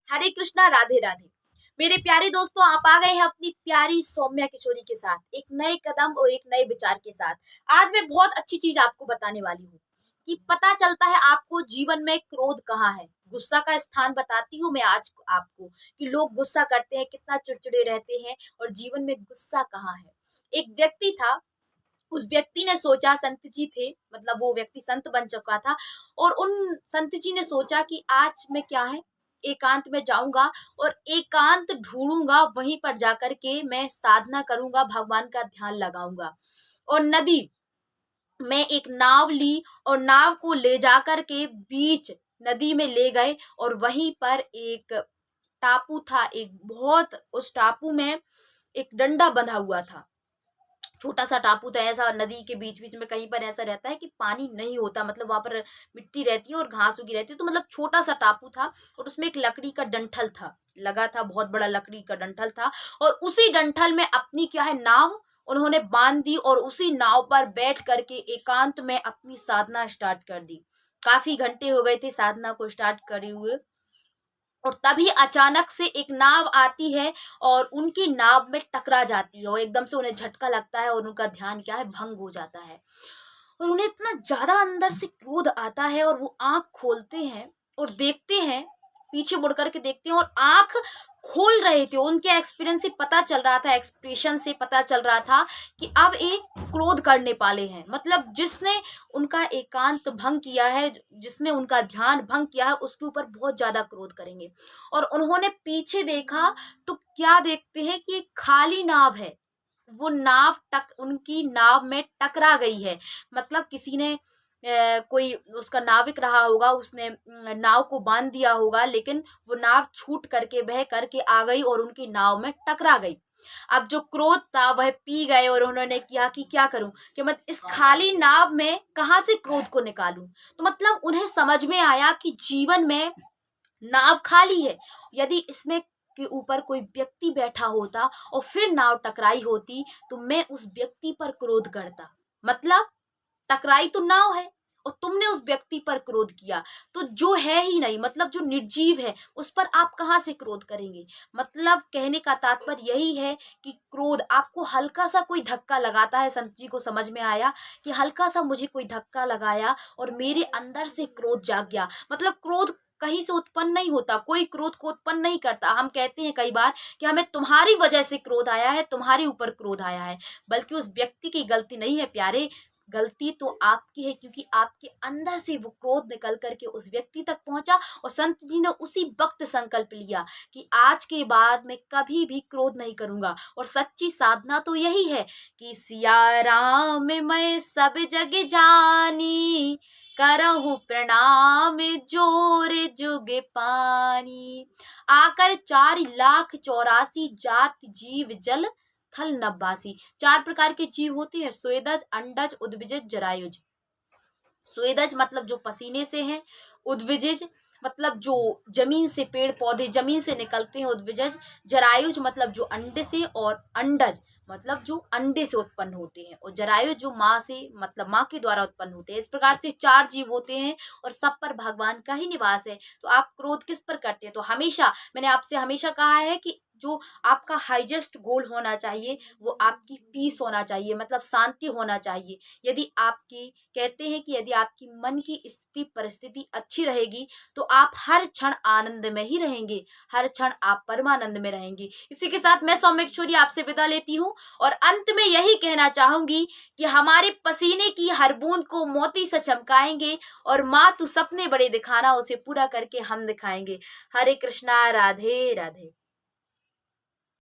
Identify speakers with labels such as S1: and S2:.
S1: हरे कृष्णा, राधे राधे। मेरे प्यारे दोस्तों, आप आ गए हैं अपनी प्यारी सौम्या किशोरी के साथ एक नए कदम और एक नए विचार के साथ। आज मैं बहुत अच्छी चीज आपको बताने वाली हूँ कि पता चलता है आपको जीवन में क्रोध कहाँ है। गुस्सा का स्थान बताती हूँ मैं आज आपको कि लोग गुस्सा करते हैं, कितना चिड़चिड़े रहते हैं और जीवन में गुस्सा कहाँ है। एक व्यक्ति था, उस व्यक्ति ने सोचा, संत जी थे, मतलब वो व्यक्ति संत बन चुका था और उन संत जी ने सोचा कि आज मैं क्या है, एकांत में जाऊंगा और एकांत ढूंढूंगा, वहीं पर जाकर के मैं साधना करूंगा, भगवान का ध्यान लगाऊंगा। और नदी में एक नाव ली और नाव को ले जाकर के बीच नदी में ले गए और वहीं पर एक टापू था, एक बहुत, उस टापू में एक डंडा बंधा हुआ था। छोटा सा टापू था, ऐसा नदी के बीच बीच में कहीं पर ऐसा रहता है कि पानी नहीं होता, मतलब वहां पर मिट्टी रहती है और घास उगी रहती है, तो मतलब छोटा सा टापू था और उसमें एक लकड़ी का डंठल था लगा था, बहुत बड़ा लकड़ी का डंठल था। और उसी डंठल में अपनी क्या है, नाव उन्होंने बांध दी और उसी नाव पर बैठ करके एकांत में अपनी साधना स्टार्ट कर दी। काफी घंटे हो गए थे साधना को स्टार्ट करे हुए और तभी अचानक से एक नाव आती है और उनकी नाव में टकरा जाती है और एकदम से उन्हें झटका लगता है और उनका ध्यान क्या है, भंग हो जाता है। और उन्हें इतना ज्यादा अंदर से क्रोध आता है और वो आंख खोलते हैं और देखते हैं, पीछे मुड़ करके देखते हैं और आंख खोल रहे थे, उनके एक्सपीरियंस से पता चल रहा था, एक्सप्रेशन से पता चल रहा था कि अब एक क्रोध करने वाले हैं, मतलब जिसने उनका एकांत भंग किया है, जिसने उनका ध्यान भंग किया है, उसके ऊपर बहुत ज्यादा क्रोध करेंगे। और उन्होंने पीछे देखा तो क्या देखते हैं कि एक खाली नाव है, वो नाव उनकी नाव में टकरा गई है, मतलब किसी ने कोई उसका नाविक रहा होगा, उसने नाव को बांध दिया होगा, लेकिन वो नाव छूट करके बह करके आ गई और उनकी नाव में टकरा गई। अब जो क्रोध था वह पी गए और उन्होंने किया कि क्या करूं, कि मत इस खाली नाव में कहां से क्रोध को निकालूं। तो मतलब उन्हें समझ में आया कि जीवन में नाव खाली है, यदि इसमें के ऊपर कोई व्यक्ति बैठा होता और फिर नाव टकराई होती तो मैं उस व्यक्ति पर क्रोध करता। मतलब टकराई तो नाव है और तुमने उस व्यक्ति पर क्रोध किया, तो जो है ही नहीं, मतलब जो निर्जीव है उस पर आप कहां से क्रोध करेंगे। मतलब कहने का तात्पर्य यही है कि क्रोध आपको हल्का सा कोई धक्का लगाता है, संत जी को समझ में आया कि हल्का सा मुझे कोई धक्का लगाया और मेरे अंदर से क्रोध जाग गया। मतलब क्रोध कहीं से उत्पन्न नहीं होता, कोई क्रोध को उत्पन्न नहीं करता। हम कहते हैं कई बार कि हमें तुम्हारी वजह से क्रोध आया है, तुम्हारे ऊपर क्रोध आया है, बल्कि उस व्यक्ति की गलती नहीं है प्यारे, गलती तो आपकी है, क्योंकि आपके अंदर से वो क्रोध निकल करके उस व्यक्ति तक पहुंचा और संत जी ने उसी वक्त संकल्प लिया कि आज के बाद मैं कभी भी क्रोध नहीं करूंगा। और सच्ची साधना तो यही है कि सिया राम मैं सब जग जानी, करहु प्रणाम जोर जुग पानी। आकर 4,84,000 जात जीव जल थल नब्बासी। 4 प्रकार के जीव होते हैं, स्वेदज, अंडज, उद्भिजज, जरायुज। स्वेदज मतलब जो पसीने से हैं, उद्भिजज मतलब जो जमीन से, पेड़ पौधे जमीन से निकलते हैं, उद्भिजज। जरायुज मतलब जो अंडे से, और अंडज मतलब जो अंडे से उत्पन्न होते हैं, और जरायुज जो माँ से, मतलब माँ के द्वारा उत्पन्न होते हैं। इस प्रकार से 4 जीव होते हैं और सब पर भगवान का ही निवास है। तो आप क्रोध किस पर करते हैं? तो हमेशा मैंने आपसे हमेशा कहा है कि जो आपका हाईएस्ट गोल होना चाहिए वो आपकी पीस होना चाहिए, मतलब शांति होना चाहिए। यदि आपकी, कहते हैं कि यदि आपकी मन की स्थिति परिस्थिति अच्छी रहेगी तो आप हर क्षण आनंद में ही रहेंगे, हर क्षण आप परमानंद में रहेंगे। इसी के साथ मैं सौम्या किशोरी आपसे विदा लेती हूँ और अंत में यही कहना चाहूंगी कि हमारे पसीने की हर बूंद को मोती से चमकाएंगे और माँ तू सपने बड़े दिखाना, उसे पूरा करके हम दिखाएंगे। हरे कृष्णा, राधे राधे।